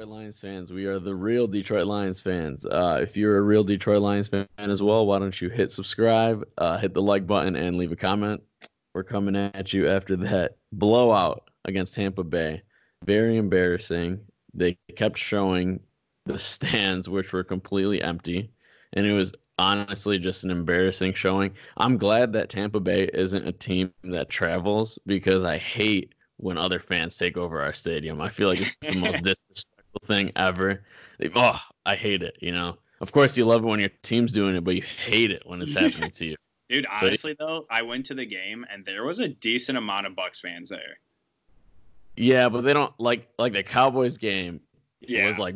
Detroit Lions fans. We are the real Detroit Lions fans. If you're a real Detroit Lions fan as well, why don't you hit subscribe, hit the like button, and leave a comment. We're coming at you after that blowout against Tampa Bay. Very embarrassing. They kept showing the stands, which were completely empty, and it was honestly just an embarrassing showing. I'm glad that Tampa Bay isn't a team that travels because I hate when other fans take over our stadium. I feel like it's the most disrespectful thing ever. Oh, I hate it, you know. Of course, you love it when your team's doing it, but you hate it when it's happening to you. Dude, honestly, though, I went to the game, and there was a decent amount of Bucks fans there. Yeah, but they don't like the Cowboys game. Yeah. Was like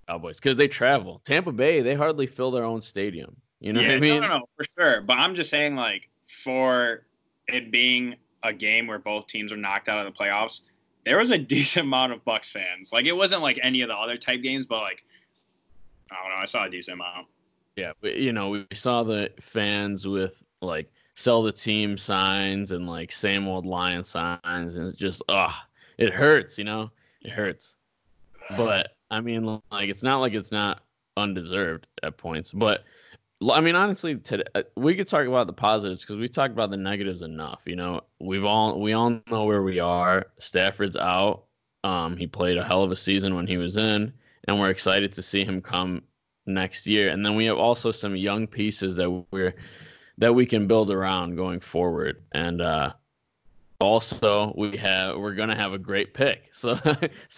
Cowboys because they travel. Tampa Bay, they hardly fill their own stadium. You know what I mean? No, for sure. But I'm just saying, like, for it being a game where both teams are knocked out of the playoffs, there was a decent amount of Bucks fans. Like, it wasn't like any of the other type games, but like, I don't know, I saw a decent amount. Yeah, but, you know, we saw the fans with like sell the team signs and like same old Lion signs, and it's just it hurts, you know, it hurts. But I mean, like, it's not undeserved at points, but I mean, honestly, today we could talk about the positives because we talked about the negatives enough. You know, we all know where we are. Stafford's out. He played a hell of a season when he was in, and we're excited to see him come next year. And then we have also some young pieces that we can build around going forward. And also we're gonna have a great pick. So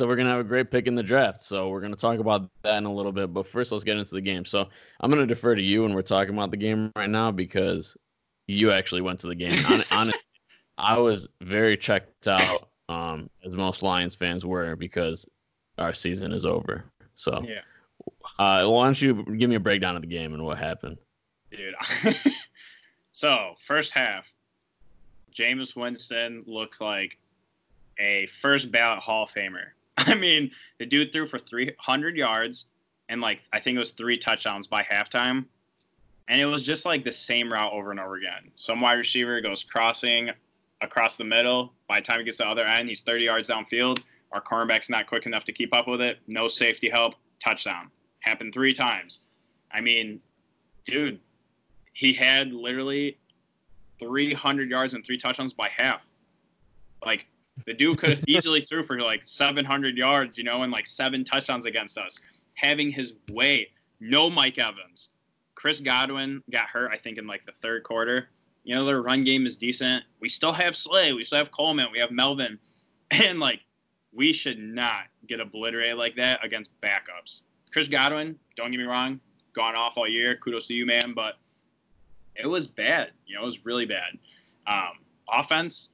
we're gonna have a great pick in the draft. So we're gonna talk about that in a little bit. But first, let's get into the game. So I'm gonna defer to you when we're talking about the game right now because you actually went to the game. Honestly, I was very checked out, as most Lions fans were, because our season is over. So yeah. Why don't you give me a breakdown of the game and what happened? Dude. So first half, Jameis Winston looked like a first ballot Hall of Famer. I mean, the dude threw for 300 yards and, like, I think it was 3 touchdowns by halftime. And it was just like the same route over and over again. Some wide receiver goes crossing across the middle. By the time he gets to the other end, he's 30 yards downfield. Our cornerback's not quick enough to keep up with it. No safety help. Touchdown. Happened 3 times. I mean, dude, he had literally 300 yards and 3 touchdowns by half. Like, the dude could have easily threw for like 700 yards, you know, and like 7 touchdowns against us. Having his way. No Mike Evans. Chris Godwin got hurt, I think, in like the 3rd quarter. You know, their run game is decent. We still have Slay. We still have Coleman. We have Melvin. And, like, we should not get obliterated like that against backups. Chris Godwin, don't get me wrong, gone off all year. Kudos to you, man. But it was bad. You know, it was really bad. Our offense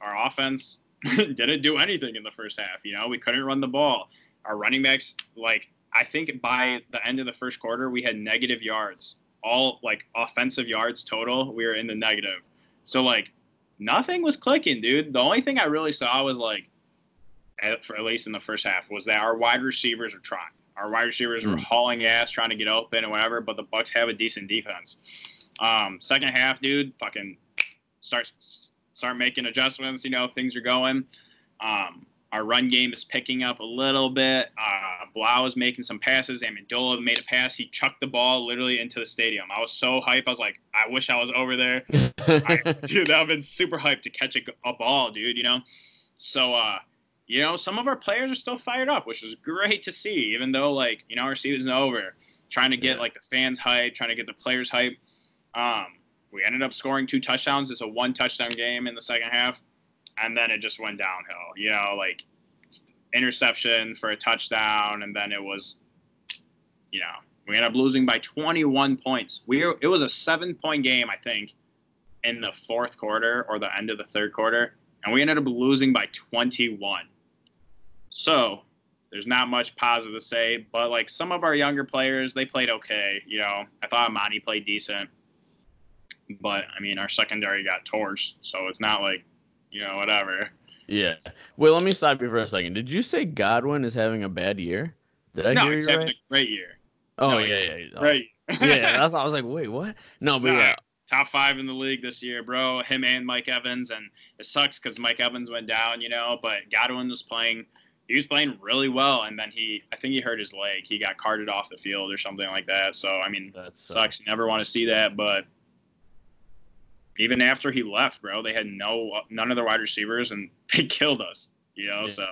didn't do anything in the first half. You know, we couldn't run the ball. Our running backs, like, I think by the end of the first quarter, we had negative yards. All, like, offensive yards total, we were in the negative. So, like, nothing was clicking, dude. The only thing I really saw was, like, at least in the first half, was that our wide receivers are trying. Our wide receivers were hauling ass, trying to get open and whatever, but the Bucks have a decent defense. Second half, dude, fucking start making adjustments. You know, things are going. Our run game is picking up a little bit. Blau is making some passes. Amendola made a pass. He chucked the ball literally into the stadium. I was so hyped. I was like, I wish I was over there. Dude, that would have been super hyped to catch a ball, dude, you know? So, you know, some of our players are still fired up, which is great to see, even though, like, you know, our season's over. Trying to get, like, the fans hyped, trying to get the players hyped. We ended up scoring 2 touchdowns. It's a 1-touchdown game in the second half. And then it just went downhill, you know, like interception for a touchdown. And then it was, you know, we ended up losing by 21 points. It was a 7-point game, I think, in the 4th quarter or the end of the 3rd quarter. And we ended up losing by 21. So there's not much positive to say, but like some of our younger players, they played okay. You know, I thought Amani played decent, but I mean, our secondary got torched. So it's not like, you know, whatever. Yeah. Well, let me stop you for a second. Did you say Godwin is having a bad year? Did I hear you right? No, he's having a great year. Oh, yeah. Great. Yeah, I was like, wait, what? No, but yeah. Top 5 in the league this year, bro. Him and Mike Evans, and it sucks because Mike Evans went down, you know, but Godwin was playing he was playing really well, and then I think he hurt his leg. He got carted off the field or something like that. So, I mean, that sucks. You never want to see that, but even after he left, bro, they had none of their wide receivers, and they killed us, so.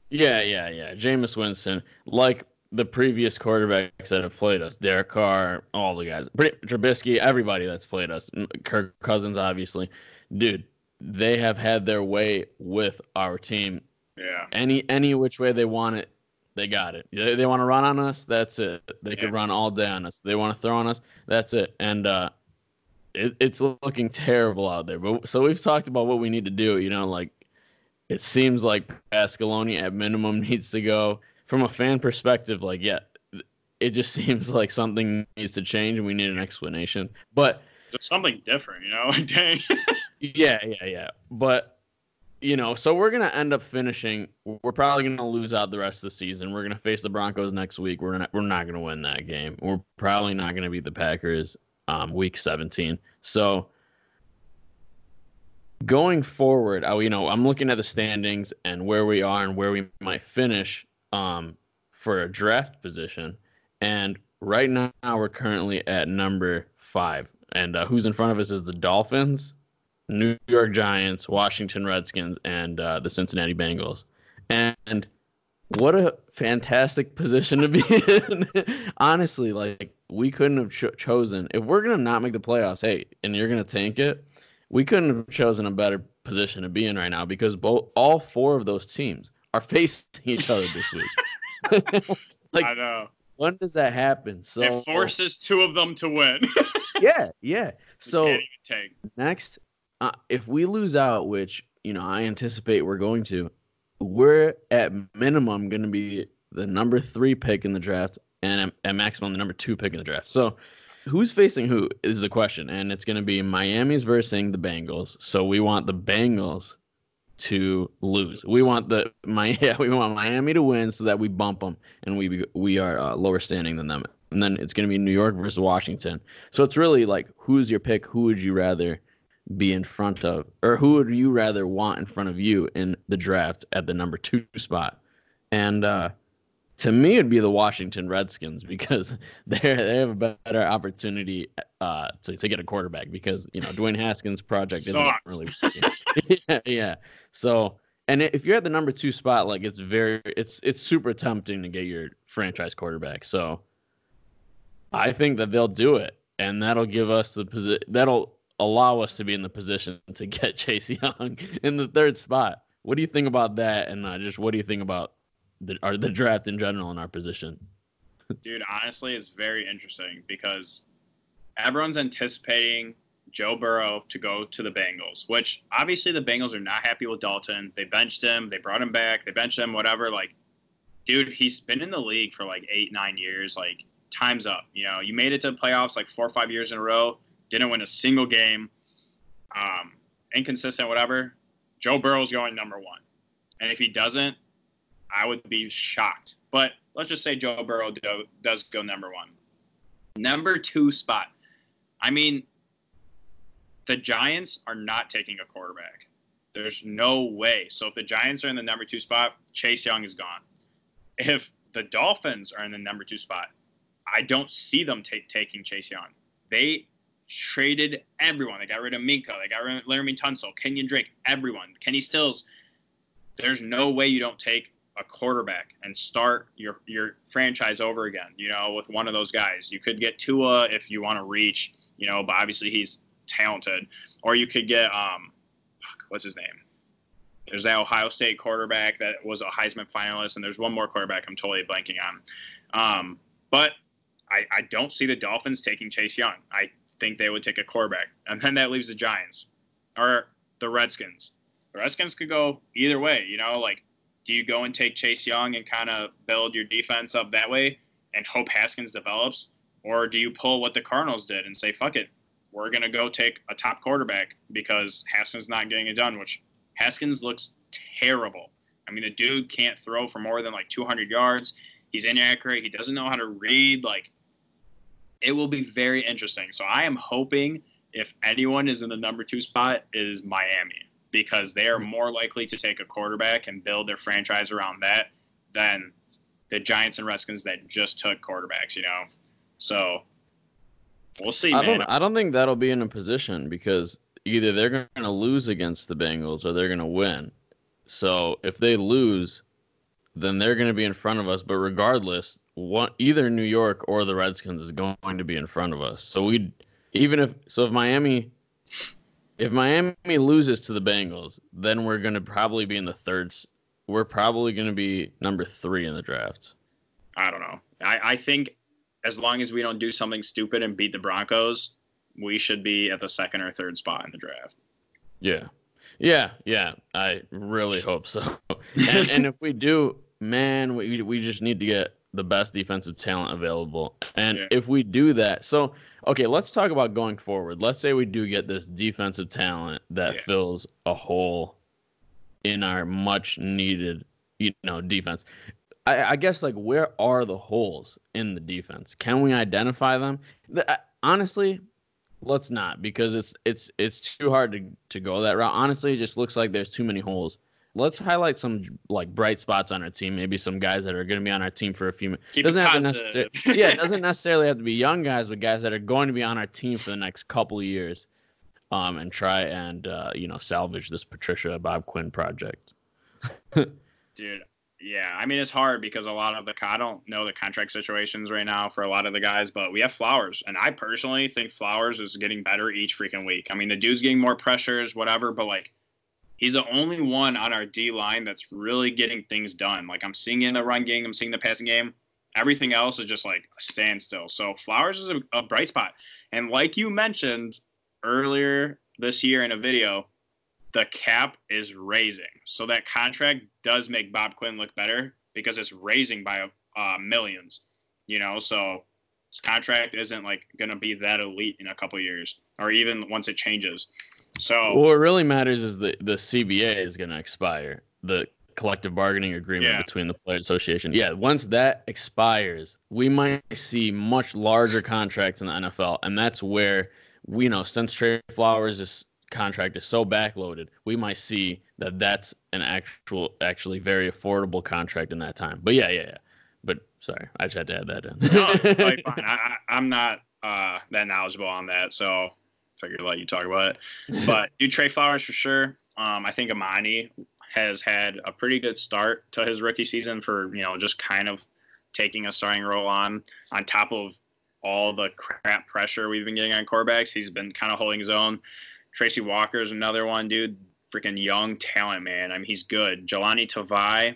Yeah. Jameis Winston, like the previous quarterbacks that have played us, Derek Carr, all the guys, Trubisky, everybody that's played us, Kirk Cousins, obviously. Dude, they have had their way with our team. Yeah. Any which way they want it, they got it. They want to run on us, that's it. They could run all day on us. They want to throw on us, that's it. And it's looking terrible out there. But so we've talked about what we need to do. Like it seems like Pascaloni at minimum needs to go. From a fan perspective, like it just seems like something needs to change, and we need an explanation. But there's something different, Dang. Yeah. But. So we're going to end up finishing. We're probably going to lose out the rest of the season. We're going to face the Broncos next week. We're not going to win that game. We're probably not going to beat the Packers week 17. So going forward, I'm looking at the standings and where we are and where we might finish for a draft position. And right now we're currently at number 5. And who's in front of us is the Dolphins, New York Giants, Washington Redskins, and the Cincinnati Bengals. And what a fantastic position to be in. Honestly, like, we couldn't have chosen. If we're going to not make the playoffs, hey, and you're going to tank it, we couldn't have chosen a better position to be in right now because all 4 of those teams are facing each other this week. Like, I know. When does that happen? So it forces 2 of them to win. Yeah. So next, if we lose out, which, I anticipate we're going to, we're at minimum going to be the number 3 pick in the draft and at maximum the number 2 pick in the draft. So who's facing who is the question. And it's going to be Miami's versus the Bengals. So we want the Bengals to lose. We want Miami to win so that we bump them and we are lower standing than them. And then it's going to be New York versus Washington. So it's really like, who's your pick? Who would you rather be in front of, or who would you rather want in front of you in the draft at the number 2 spot? And to me, it'd be the Washington Redskins because they have a better opportunity to get a quarterback because Dwayne Haskins' project isn't really working. Yeah. So, and if you're at the number 2 spot, like it's super tempting to get your franchise quarterback. So I think that they'll do it, and that'll give us that'll allow us to be in the position to get Chase Young in the 3rd spot. What do you think about that? And just what do you think about the draft in general in our position? Dude, honestly, it's very interesting because everyone's anticipating Joe Burrow to go to the Bengals, which obviously the Bengals are not happy with Dalton. They benched him. They brought him back. They benched him, whatever. Like, dude, he's been in the league for like 8-9 years. Like, time's up. You made it to the playoffs like 4 or 5 years in a row. Didn't win a single game. Inconsistent, whatever. Joe Burrow's going number 1. And if he doesn't, I would be shocked. But let's just say Joe Burrow does go number 1. Number 2 spot. I mean, the Giants are not taking a quarterback. There's no way. So if the Giants are in the number 2 spot, Chase Young is gone. If the Dolphins are in the number 2 spot, I don't see them taking Chase Young. They traded everyone. They got rid of Minka. They got rid of Laramie Tunsil, Kenyon Drake, everyone. Kenny Stills. There's no way you don't take a quarterback and start your franchise over again, with one of those guys. You could get Tua if you want to reach, but obviously he's talented. Or you could get, what's his name? There's that Ohio State quarterback that was a Heisman finalist, and there's one more quarterback I'm totally blanking on. But I don't see the Dolphins taking Chase Young. I think they would take a quarterback. And then that leaves the Giants or the Redskins. The Redskins could go either way, like, do you go and take Chase Young and kind of build your defense up that way and hope Haskins develops? Or do you pull what the Cardinals did and say, fuck it, we're going to go take a top quarterback because Haskins not getting it done, which Haskins looks terrible. I mean, the dude can't throw for more than like 200 yards. He's inaccurate. He doesn't know how to read. Like, it will be very interesting. So I am hoping if anyone is in the number 2 spot is Miami, because they are more likely to take a quarterback and build their franchise around that than the Giants and Redskins that just took quarterbacks, So we'll see, man. I don't think that'll be in a position because either they're going to lose against the Bengals or they're going to win. So if they lose, then they're going to be in front of us. But regardless, either New York or the Redskins is going to be in front of us. So if Miami loses to the Bengals, then we're going to probably be in the third. We're probably going to be number 3 in the draft. I don't know. I think as long as we don't do something stupid and beat the Broncos, we should be at the 2nd or 3rd spot in the draft. Yeah. I really hope so. And if we do, man, we just need to get the best defensive talent available. And if we do that, so okay, let's talk about going forward. Let's say we do get this defensive talent that fills a hole in our much needed, defense. I guess, like, where are the holes in the defense? Can we identify them? Honestly, let's not, because it's too hard to go that route. Honestly, it just looks like there's too many holes. Let's highlight some, like, bright spots on our team. Maybe some guys that are going to be on our team for a few minutes. It doesn't necessarily have to be young guys, but guys that are going to be on our team for the next couple of years, and try and salvage this Patricia Bob Quinn project. Dude. Yeah, I mean, it's hard because I don't know the contract situations right now for a lot of the guys, but we have Flowers, and I personally think Flowers is getting better each freaking week. I mean, the dude's getting more pressures, whatever, but, like, he's the only one on our D-line that's really getting things done. Like, I'm seeing in the run game, I'm seeing the passing game. Everything else is just, like, a standstill. So Flowers is a bright spot. And like you mentioned earlier this year in a video, the cap is raising. So that contract does make Bob Quinn look better because it's raising by millions, so his contract isn't, like, going to be that elite in a couple of years or even once it changes. So what really matters is the CBA is going to expire, the collective bargaining agreement between the Players Association. Yeah, once that expires, we might see much larger contracts in the NFL, and that's where since Trey Flowers' contract is so backloaded, we might see that's an actually very affordable contract in that time. But yeah. But sorry, I just had to add that in. No, it's totally fine. I'm not that knowledgeable on that, so figured I'd let you talk about it. But dude, Trey Flowers for sure. I think Amani has had a pretty good start to his rookie season for just kind of taking a starting role on top of all the crap pressure we've been getting on quarterbacks. He's been kind of holding his own. Tracy Walker is another one, dude. Freaking young talent, man. I mean, he's good. Jelani Tavai,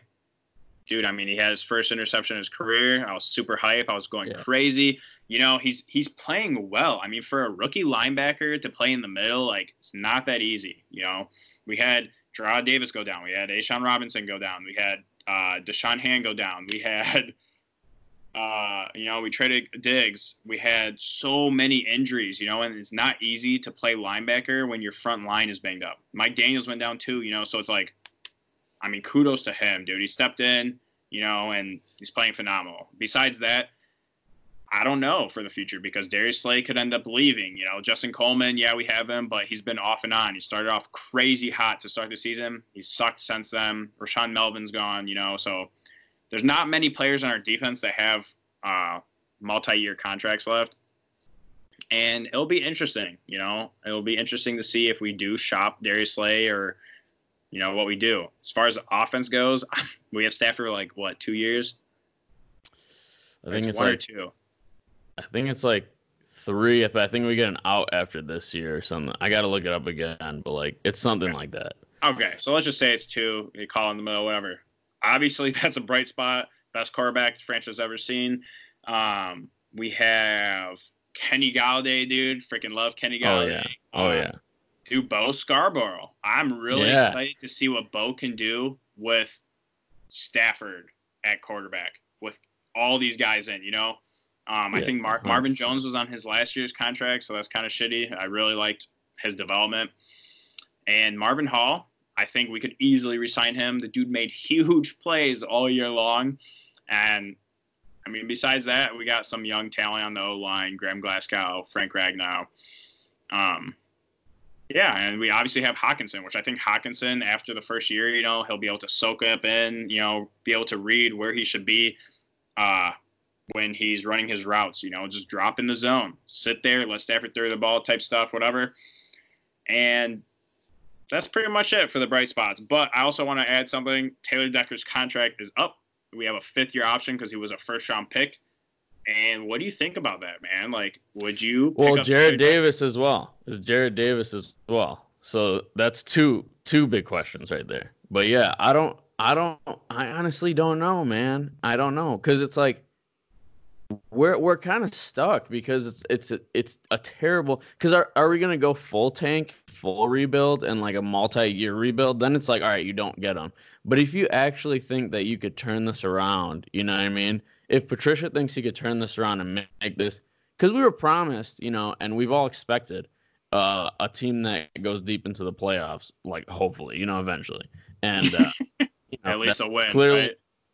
dude. I mean, he had his first interception in his career. I was super hype. I was going crazy. He's playing well. I mean, for a rookie linebacker to play in the middle, like, it's not that easy. We had Gerard Davis go down. We had Ashawn Robinson go down. We had Deshaun Hand go down. We had we traded Diggs. We had so many injuries, and it's not easy to play linebacker when your front line is banged up. Mike Daniels went down too, so it's like, I mean, kudos to him, dude. He stepped in, and he's playing phenomenal. Besides that, I don't know for the future because Darius Slay could end up leaving. Justin Coleman, we have him, but he's been off and on. He started off crazy hot to start the season. He's sucked since then. Rashawn Melvin's gone, so there's not many players on our defense that have multi-year contracts left. And it'll be interesting, It'll be interesting to see if we do shop Darius Slay or, what we do. As far as the offense goes, we have Stafford for, 2 years? I think it's 1 or 2. I think it's 3, but I think we get an out after this year or something. I got to look it up again, but, it's something like that. Okay, so let's just say it's 2. You call in the middle, whatever. Obviously, that's a bright spot. Best quarterback the franchise ever seen. We have Kenny Galladay, dude. Freaking love Kenny Galladay. Oh, yeah. Dude, Bo Scarborough. I'm really excited to see what Bo can do with Stafford at quarterback, with all these guys in, I think Marvin Jones was on his last year's contract, so that's kind of shitty. I really liked his development. And Marvin Hall, I think we could easily re-sign him. The dude made huge plays all year long. And, I mean, besides that, we got some young talent on the O-line, Graham Glasgow, Frank Ragnow. Yeah, and we obviously have Hawkinson, which I think Hawkinson, after the first year, he'll be able to soak up in, be able to read where he should be when he's running his routes, just drop in the zone, sit there, let Stafford throw the ball type stuff, whatever. And that's pretty much it for the bright spots. But I also want to add something. Taylor Decker's contract is up. We have a 5th-year option because he was a first-round pick. And what do you think about that, man? Like, would you pick up Jared Davis as well. Is Jared Davis as well. So that's two big questions right there. But yeah, I honestly don't know, man. I don't know, because it's like we're kind of stuck because it's a terrible, because are we gonna go full tank, full rebuild, and like a multi-year rebuild? Then it's like, all right, you don't get them. But if you actually think that you could turn this around, you know what I mean? If Patricia thinks he could turn this around and make this, because we were promised, and we've all expected a team that goes deep into the playoffs, like hopefully, eventually, and at least a win.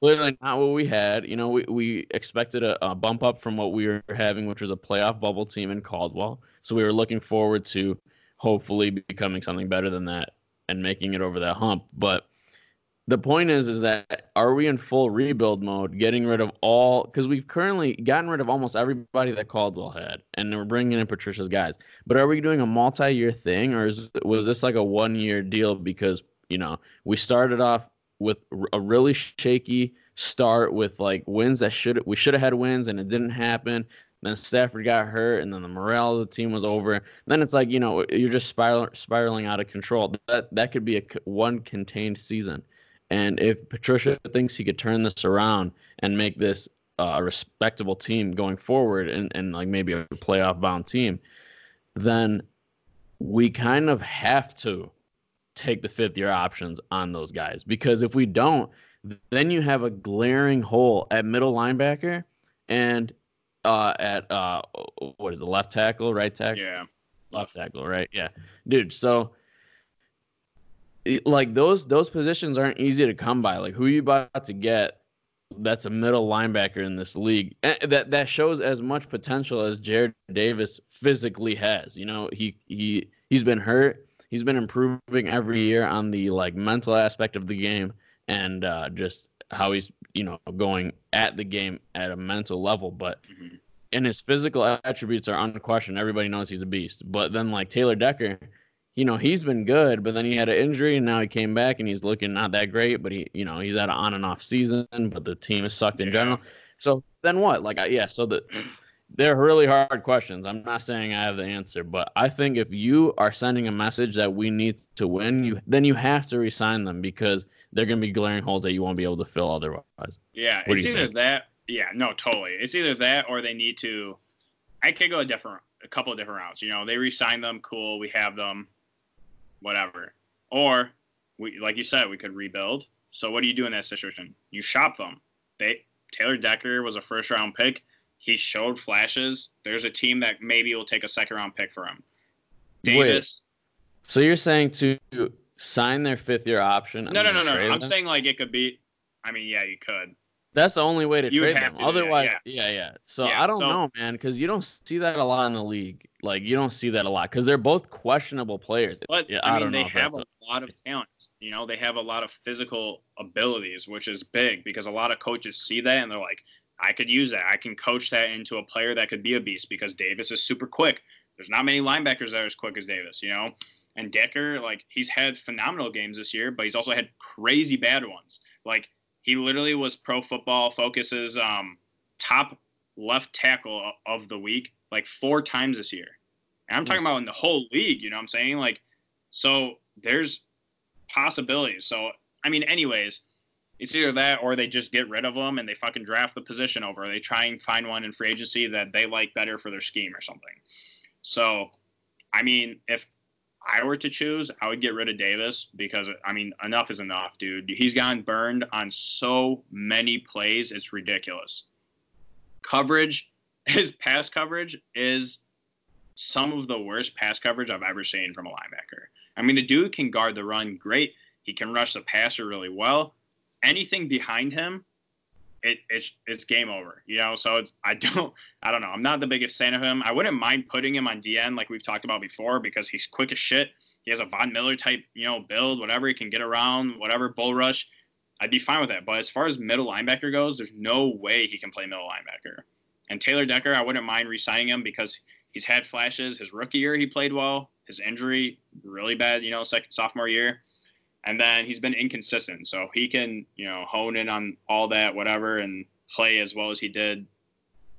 Clearly not what we had. We expected a bump up from what we were having, which was a playoff bubble team in Caldwell. So we were looking forward to hopefully becoming something better than that and making it over that hump. But the point is that are we in full rebuild mode, getting rid of all, because we've currently gotten rid of almost everybody that Caldwell had, and we're bringing in Patricia's guys. But are we doing a multi-year thing, or was this like a 1-year deal because, we started off with a really shaky start with like wins that we should have had wins and it didn't happen. Then Stafford got hurt, and then the morale of the team was over. Then it's like, you're just spiraling out of control. That could be one contained season. And if Patricia thinks he could turn this around and make this a respectable team going forward and like maybe a playoff bound team, then we kind of have to take the 5th-year options on those guys. Because if we don't, then you have a glaring hole at middle linebacker and at what is it, left tackle, right tackle? Yeah. Left tackle, right? Yeah. Dude, so like those positions aren't easy to come by. Like, who are you about to get that's a middle linebacker in this league that shows as much potential as Jared Davis physically has? He's been hurt. He's been improving every year on the like mental aspect of the game and just how he's going at the game at a mental level. But and his physical attributes are unquestioned. Everybody knows he's a beast. But then like Taylor Decker, he's been good, but then he had an injury and now he came back and he's looking not that great, but he's had an on and off season, but the team is sucked in general. So then what? They're really hard questions. I'm not saying I have the answer, but I think if you are sending a message that we need to win, then you have to resign them because they're going to be glaring holes that you won't be able to fill otherwise. Yeah, it's either that. Yeah, no, totally. It's either that or they need to. I could go a couple of different routes. They resign them, cool. We have them, whatever. Or we, like you said, we could rebuild. So what do you do in that situation? You shop them. Taylor Decker was a first-round pick. He showed flashes. There's a team that maybe will take a 2nd-round pick for him. Davis. Wait, so you're saying to sign their 5th-year option? No. I'm saying like it could be. I mean, yeah, you could. That's the only way to trade them. Otherwise, yeah. So I don't know, man, because you don't see that a lot in the league. Like, you don't see that a lot because they're both questionable players. But I mean, they have a lot of talent. They have a lot of physical abilities, which is big because a lot of coaches see that and they're like, I could use that. I can coach that into a player that could be a beast because Davis is super quick. There's not many linebackers that are as quick as Davis, And Decker, like, he's had phenomenal games this year, but he's also had crazy bad ones. Like, he literally was Pro Football Focus's top left tackle of the week like 4 times this year. And I'm talking about in the whole league, you know what I'm saying? Like, so there's possibilities. So, I mean, anyways, it's either that or they just get rid of them and they fucking draft the position over. Or they try and find one in free agency that they like better for their scheme or something. So, I mean, if I were to choose, I would get rid of Davis because, I mean, enough is enough, dude. He's gotten burned on so many plays. It's ridiculous. His pass coverage is some of the worst pass coverage I've ever seen from a linebacker. I mean, the dude can guard the run great. He can rush the passer really well. Anything behind him, it's game over, you know. So I don't know. I'm not the biggest fan of him. I wouldn't mind putting him on DN like we've talked about before because he's quick as shit. He has a Von Miller type, you know, build, whatever. He can get around, whatever, bull rush. I'd be fine with that. But as far as middle linebacker goes, there's no way he can play middle linebacker. And Taylor Decker, I wouldn't mind re-signing him because he's had flashes. His rookie year, he played well. His injury, really bad, you know, sophomore year. And then he's been inconsistent. So he can, you know, hone in on all that, whatever, and play as well as he did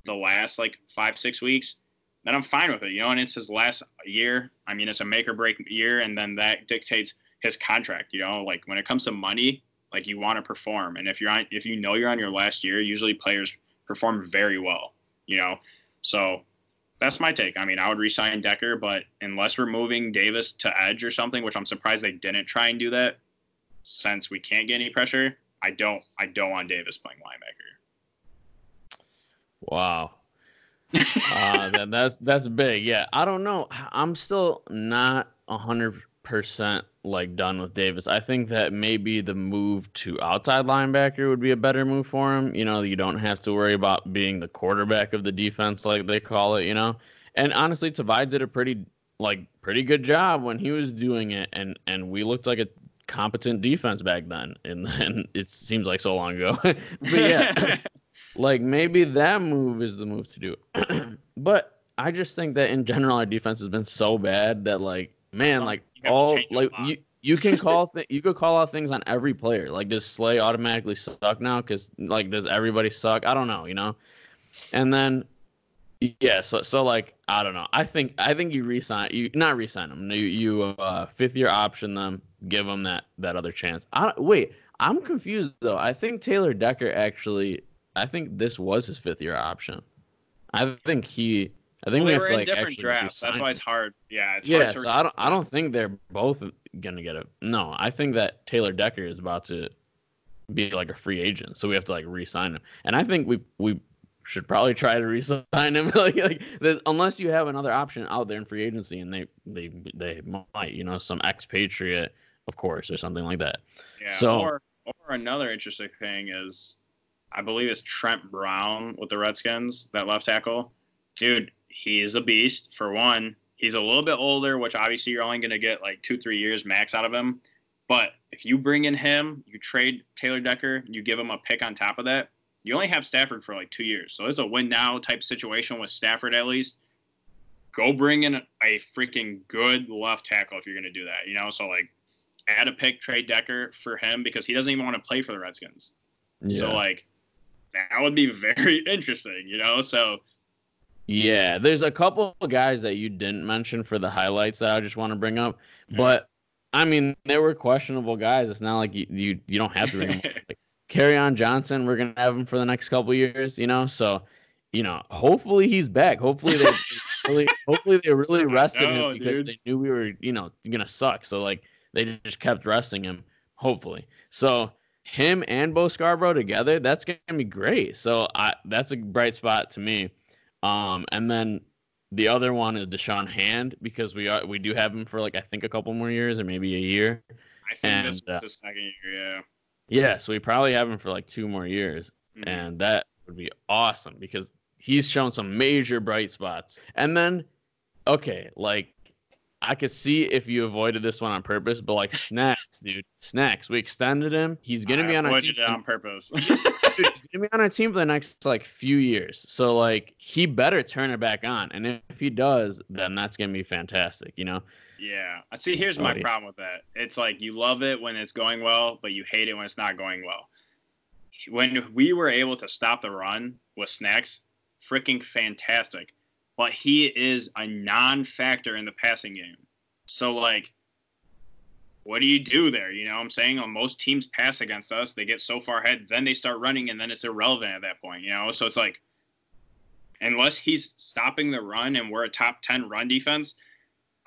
the last, like, 5-6 weeks. Then I'm fine with it, you know, and it's his last year. I mean, it's a make or break year, and then that dictates his contract, you know. Like, when it comes to money, like, you want to perform. And if you know you're on your last year, usually players perform very well, you know. So that's my take. I mean, I would re-sign Decker, but unless we're moving Davis to edge or something, which I'm surprised they didn't try and do that, since we can't get any pressure, I don't want Davis playing linebacker. Wow. That's big. Yeah, I don't know. I'm still not 100% like done with Davis. I think that maybe the move to outside linebacker would be a better move for him. You know, you don't have to worry about being the quarterback of the defense like they call it, you know. And honestly, Tavai did a pretty good job when he was doing it, and we looked like a competent defense back then, and it seems like so long ago. But yeah, like maybe that move is the move to do. But I just think that in general our defense has been so bad that, like, man, like all like you can call you could call out things on every player. Like, does Slay automatically suck now? Because, like, does everybody suck? I don't know, you know. And then yeah, so like I don't know. I think you not resign them. You 5th year option them, give them that other chance. Wait, I'm confused though. I think Taylor Decker actually. I think this was his 5th year option. I think we have to, like, different drafts. That's why it's hard. Yeah, it's hard. Yeah, so I don't think they're both gonna get it. No, I think that Taylor Decker is about to be like a free agent, so we have to, like, re-sign him. And I think we should probably try to re-sign him. like unless you have another option out there in free agency, and they might, you know, some expatriate, of course, or something like that. Yeah. So, or another interesting thing is, I believe it's Trent Brown with the Redskins, that left tackle. Dude, he is a beast. For one, he's a little bit older, which obviously you're only going to get like 2-3 years max out of him. But if you bring in him, you trade Taylor Decker, you give him a pick on top of that, you only have Stafford for like 2 years. So it's a win now type situation with Stafford at least. Go bring in a freaking good left tackle if you're going to do that, you know? So, like, add a pick, trade Decker for him because he doesn't even want to play for the Redskins. Yeah. So, like, that would be very interesting, you know? So, yeah, there's a couple of guys that you didn't mention for the highlights that I just want to bring up. But, I mean, they were questionable guys. It's not like you don't have to bring them. Like, Kerryon Johnson, we're going to have him for the next couple of years, you know? So, you know, hopefully he's back. Hopefully they really rested him because they knew we were, you know, going to suck. So, like, they just kept resting him, hopefully. So, him and Bo Scarborough together, that's going to be great. So that's a bright spot to me. And then the other one is Deshaun Hand, because we do have him for, like, I think a couple more years or maybe a year. I think this was his second year, yeah. Yeah, so we probably have him for like 2 more years. Mm-hmm. And that would be awesome because he's shown some major bright spots. And then, okay, like, I could see if you avoided this one on purpose, but, like, Snacks, dude. Snacks. We extended him. He's going to be on our team. I avoided it on purpose. Dude, he's going to be on our team for the next, like, few years. So, like, he better turn it back on. And if he does, then that's going to be fantastic, you know? Yeah. See, here's my problem with that. It's like you love it when it's going well, but you hate it when it's not going well. When we were able to stop the run with Snacks, freaking fantastic. But he is a non-factor in the passing game. So, like, what do you do there? You know what I'm saying? When most teams pass against us, they get so far ahead, then they start running, and then it's irrelevant at that point, you know? So it's like, unless he's stopping the run and we're a top 10 run defense,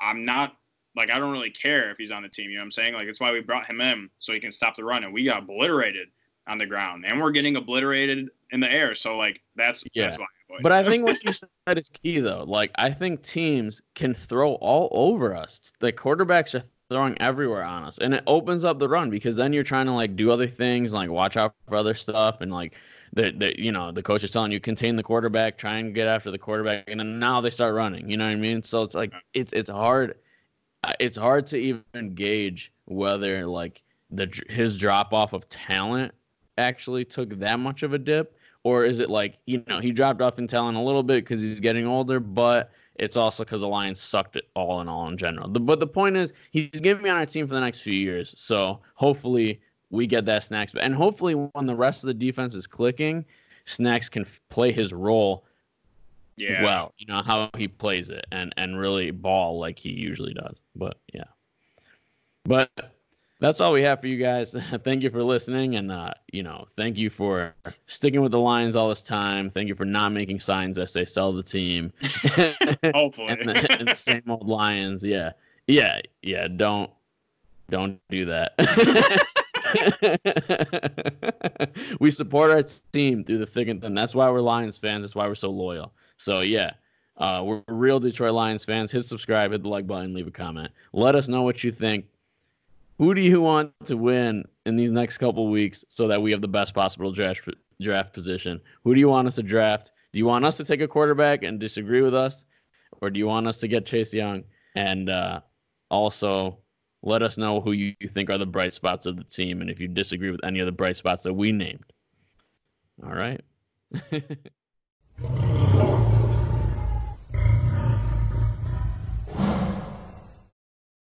I'm not, like, I don't really care if he's on the team, you know what I'm saying? Like, it's why we brought him in, so he can stop the run, and we got obliterated on the ground, and we're getting obliterated in the air. So, like, that's why. But I think what you said is key, though. Like, I think teams can throw all over us. The quarterbacks are throwing everywhere on us, and it opens up the run because then you're trying to, like, do other things, like watch out for other stuff, and, like, the coach is telling you contain the quarterback, try and get after the quarterback, and then now they start running. You know what I mean? So it's like it's hard. It's hard to even gauge whether like his drop off of talent actually took that much of a dip, or is it like he dropped off in talent a little bit because he's getting older, but it's also because the Lions sucked it all in general. But the point is, he's going to be on our team for the next few years. So hopefully we get that Snacks. And hopefully when the rest of the defense is clicking, Snacks can play his role well. How he plays it and really ball like he usually does. But, yeah. But that's all we have for you guys. Thank you for listening, and thank you for sticking with the Lions all this time. Thank you for not making signs that say sell the team. Hopefully. and same old Lions. Yeah. Don't do that. We support our team through the thick and thin. That's why we're Lions fans. That's why we're so loyal. So yeah. We're real Detroit Lions fans. Hit subscribe, hit the like button, leave a comment. Let us know what you think. Who do you want to win in these next couple weeks so that we have the best possible draft position? Who do you want us to draft? Do you want us to take a quarterback and disagree with us? Or do you want us to get Chase Young? And also let us know who you think are the bright spots of the team and if you disagree with any of the bright spots that we named. All right.